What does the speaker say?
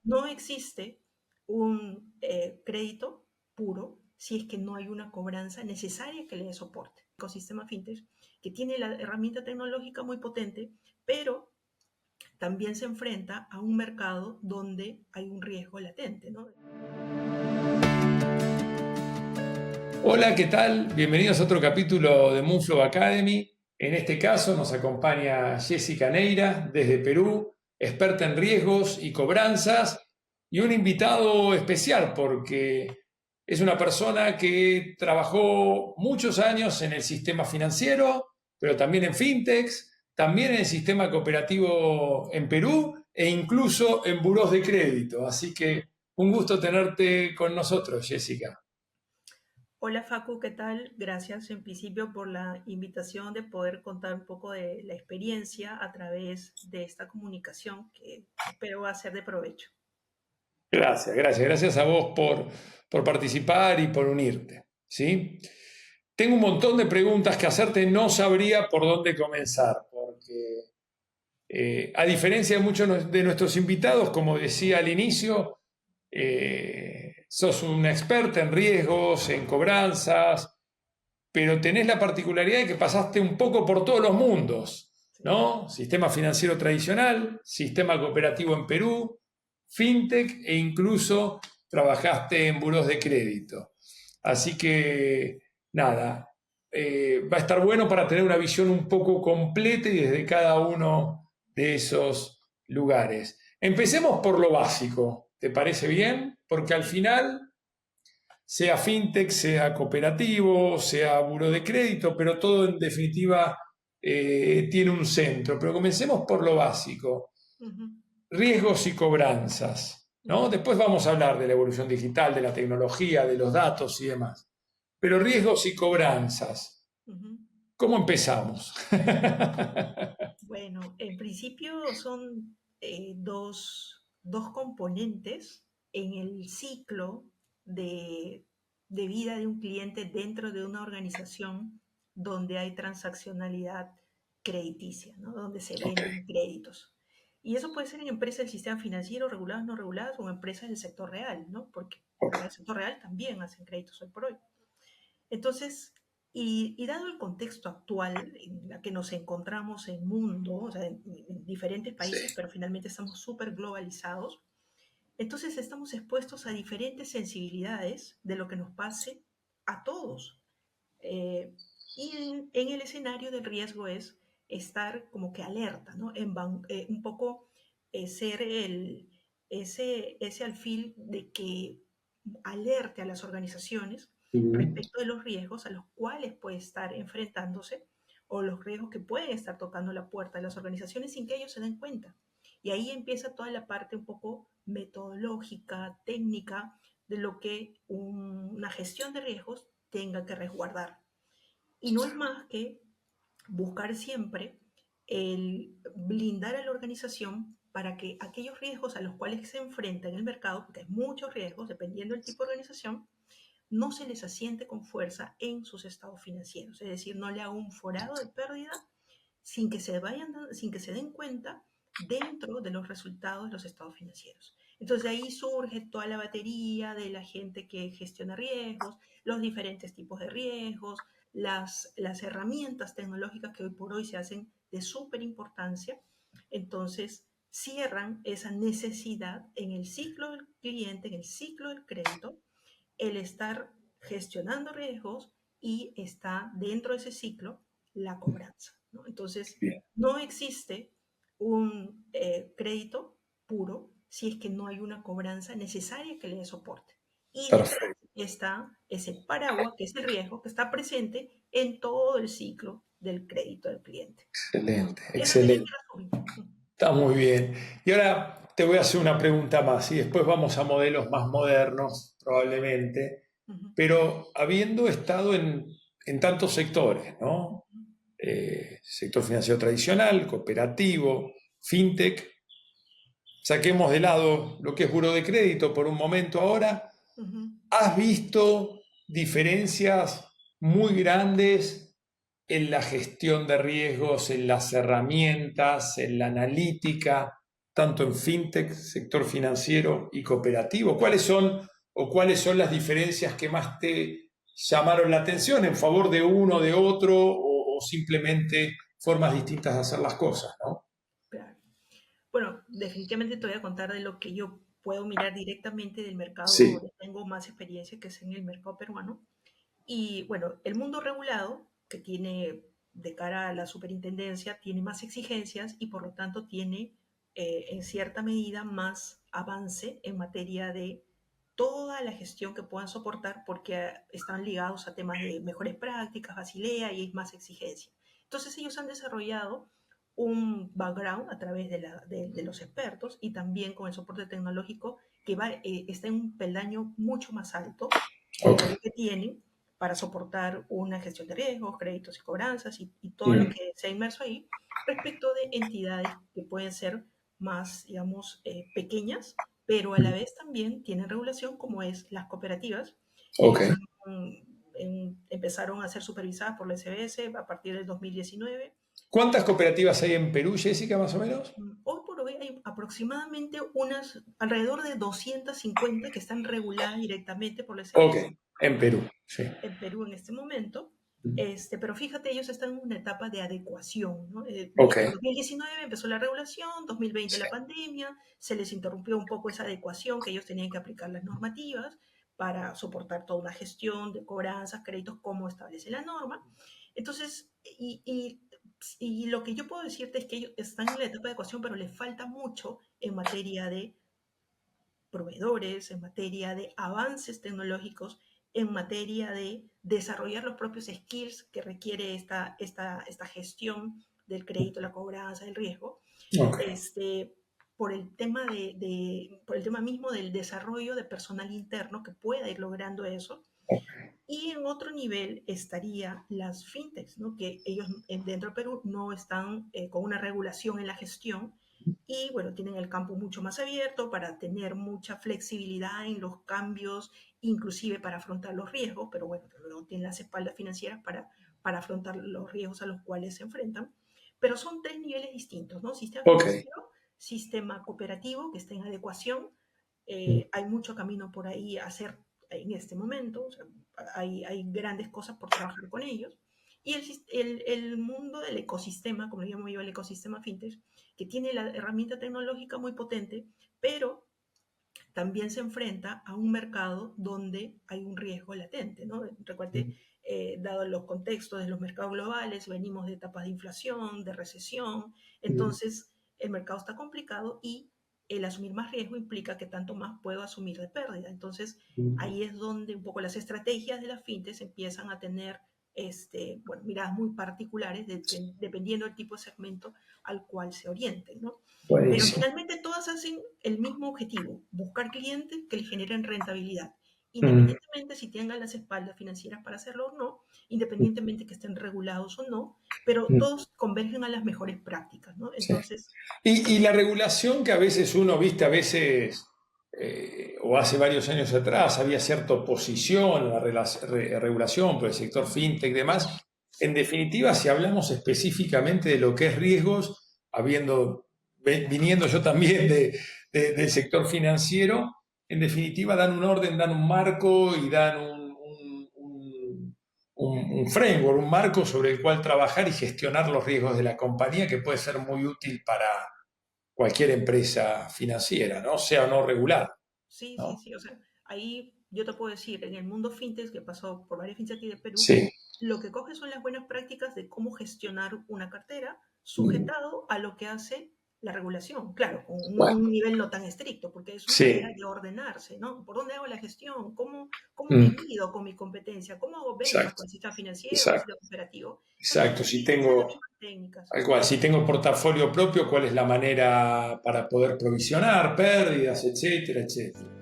No existe un crédito puro si es que no hay una cobranza necesaria que le dé soporte. El ecosistema fintech, que tiene la herramienta tecnológica muy potente, pero también se enfrenta a un mercado donde hay un riesgo latente, ¿no? Hola, ¿qué tal? Bienvenidos a otro capítulo de Moonflow Academy. En este caso nos acompaña Jessica Neira desde Perú, experta en riesgos y cobranzas, y un invitado especial porque es una persona que trabajó muchos años en el sistema financiero, pero también en fintechs, también en el sistema cooperativo en Perú e incluso en burós de crédito. Así que un gusto tenerte con nosotros, Jessica. Hola Facu, ¿qué tal? Gracias en principio por la invitación de poder contar un poco de la experiencia a través de esta comunicación que espero va a ser de provecho. Gracias a vos por participar y por unirte, ¿sí? Tengo un montón de preguntas que hacerte, no sabría por dónde comenzar, porque a diferencia de muchos de nuestros invitados, como decía al inicio, sos una experta en riesgos, en cobranzas, pero tenés la particularidad de que pasaste un poco por todos los mundos, Sí. ¿no? Sistema financiero tradicional, sistema cooperativo en Perú, fintech e incluso trabajaste en burós de crédito. Así que, nada, va a estar bueno para tener una visión un poco completa y desde cada uno de esos lugares. Empecemos por lo básico, ¿te parece bien? Porque al final sea fintech, sea cooperativo, sea buro de crédito, pero todo en definitiva tiene un centro. Pero comencemos por lo básico, Ujú, riesgos y cobranzas, ¿no? ujú, Después vamos a hablar de la evolución digital, de la tecnología, de los datos y demás. Pero riesgos y cobranzas, ujú. ¿cómo empezamos? Bueno, en principio son dos componentes en el ciclo de, de vida de un cliente dentro de una organización donde hay transaccionalidad crediticia, ¿no? Donde se Ok, venden créditos. Y eso puede ser en empresas del sistema financiero, reguladas, no reguladas, o en empresas del sector real, ¿no? Porque ok. en el sector real también hacen créditos hoy por hoy. Entonces, y dado el contexto actual en la que nos encontramos en mundo, o sea, en diferentes Sí. países, pero finalmente estamos súper globalizados, entonces estamos expuestos a diferentes sensibilidades de lo que nos pase a todos. Eh, y en el escenario del riesgo es estar como que alerta, ¿no? Un poco ser ese alfil de que alerte a las organizaciones Ujú. respecto de los riesgos a los cuales puede estar enfrentándose o los riesgos que pueden estar tocando la puerta de las organizaciones sin que ellos se den cuenta. Y ahí empieza toda la parte un poco metodológica, técnica, de lo que una gestión de riesgos tenga que resguardar. Y no es más que buscar siempre el blindar a la organización para que aquellos riesgos a los cuales se enfrenta en el mercado, porque hay muchos riesgos dependiendo del tipo de organización, no se les asiente con fuerza en sus estados financieros. Es decir, no le haga un forado de pérdida sin que se den cuenta dentro de los resultados de los estados financieros. Entonces ahí surge toda la batería de la gente que gestiona riesgos, los diferentes tipos de riesgos, las herramientas tecnológicas que hoy por hoy se hacen de súper importancia. Entonces cierran esa necesidad en el ciclo del cliente, en el ciclo del crédito, el estar gestionando riesgos y está dentro de ese ciclo la cobranza, ¿no? Entonces, Bien, no existe un crédito puro si es que no hay una cobranza necesaria que le dé soporte. Y detrás perfecto, está ese paraguas, que es el riesgo, que está presente en todo el ciclo del crédito del cliente. excelente, Eso sería mi excelente. resumen. Está muy bien. Y ahora te voy a hacer una pregunta más y después vamos a modelos más modernos, probablemente, Ujú, pero habiendo estado en tantos sectores, ¿no? ujú, Sector financiero tradicional, cooperativo, fintech, saquemos de lado lo que es buro de crédito por un momento ahora. ujú. ¿Has visto diferencias muy grandes en la gestión de riesgos, en las herramientas, en la analítica tanto en fintech, sector financiero y cooperativo? ¿Cuáles son las diferencias que más te llamaron la atención en favor de uno, de otro, o simplemente formas distintas de hacer las cosas, ¿no? Claro. Bueno, definitivamente te voy a contar de lo que yo puedo mirar directamente del mercado Sí, donde tengo más experiencia, que es en el mercado peruano. Y bueno, el mundo regulado, que tiene de cara a la superintendencia, tiene más exigencias y por lo tanto tiene en cierta medida más avance en materia de toda la gestión que puedan soportar porque están ligados a temas de mejores prácticas, Basilea y hay más exigencia. Entonces ellos han desarrollado un background a través de los expertos y también con el soporte tecnológico que está en un peldaño mucho más alto ok. al que tienen para soportar una gestión de riesgos, créditos y cobranzas y todo lo Mm, que se ha inmerso ahí respecto de entidades que pueden ser más, digamos, pequeñas, pero a la vez también tienen regulación como es las cooperativas. ok. Ellos empezaron a ser supervisadas por la SBS a partir del 2019. ¿Cuántas cooperativas hay en Perú, Jessica, más o menos? Hoy por hoy hay aproximadamente alrededor de 250 que están reguladas directamente por la Ok, SBS en Perú, sí. en Perú en este momento. Pero fíjate, ellos están en una etapa de adecuación, ¿no? Ok, En 2019 empezó la regulación, 2020 sí. la pandemia, se les interrumpió un poco esa adecuación que ellos tenían que aplicar las normativas para soportar toda una gestión de cobranzas, créditos, como establece la norma. Entonces, y lo que yo puedo decirte es que ellos están en la etapa de adecuación, pero les falta mucho en materia de proveedores, en materia de avances tecnológicos, en materia de desarrollar los propios skills que requiere esta gestión del crédito, la cobranza, el riesgo, Ok, este, por el tema mismo del desarrollo de personal interno que pueda ir logrando eso. Y en otro nivel estaría las fintechs, ¿no? Que ellos dentro de Perú no están con una regulación en la gestión y bueno, tienen el campo mucho más abierto para tener mucha flexibilidad en los cambios, inclusive para afrontar los riesgos, pero bueno, no tienen las espaldas financieras para afrontar los riesgos a los cuales se enfrentan. Pero son tres niveles distintos, ¿no? Sistema ok. financiero, sistema cooperativo que está en adecuación. Hay mucho camino por ahí a hacer en este momento, o sea, hay grandes cosas por trabajar con ellos. Y el mundo del ecosistema, como lo llamo yo, el ecosistema fintech, que tiene la herramienta tecnológica muy potente, pero también se enfrenta a un mercado donde hay un riesgo latente, ¿no? Recuerde, dado los contextos de los mercados globales, venimos de etapas de inflación, de recesión, entonces el mercado está complicado y el asumir más riesgo implica que tanto más puedo asumir de pérdida. Entonces, ahí es donde un poco las estrategias de las fintechs empiezan a tener bueno, miradas muy particulares dependiendo del tipo de segmento al cual se orienten, ¿no? Pero Buenísimo. finalmente todas hacen el mismo objetivo, buscar clientes que les generen rentabilidad, Mm, independientemente si tengan las espaldas financieras para hacerlo o no, independientemente que estén regulados o no, pero mm, todos convergen a las mejores prácticas, ¿no? sí. Entonces, Y la regulación que a veces uno, viste, o hace varios años atrás, había cierta oposición a la regulación por el sector fintech y demás. En definitiva, si hablamos específicamente de lo que es riesgos, viniendo yo también del sector financiero, en definitiva dan un orden, dan un marco y dan un framework, un marco sobre el cual trabajar y gestionar los riesgos de la compañía, que puede ser muy útil para cualquier empresa financiera, ¿no? Sea o no regulada, sí, sí, ¿no? sí, o sea, ahí yo te puedo decir, en el mundo fintech que pasó por varias fintechs aquí de Perú, Sí. lo que coge son las buenas prácticas de cómo gestionar una cartera Mm, sujetado a lo que hace la regulación. Claro, con bueno, un nivel no tan estricto, porque es una manera sí, de ordenarse, ¿no? ¿Por dónde hago la gestión? ¿Cómo me mm, mido con mi competencia? ¿Cómo hago ventas exacto, con el sistema financiero, con el exacto, sistema operativo? Entonces, exacto. Si utilizan las tengo, mismas técnicas. tal cual, si tengo portafolio propio, ¿cuál es la manera para poder provisionar pérdidas, etcétera, etcétera?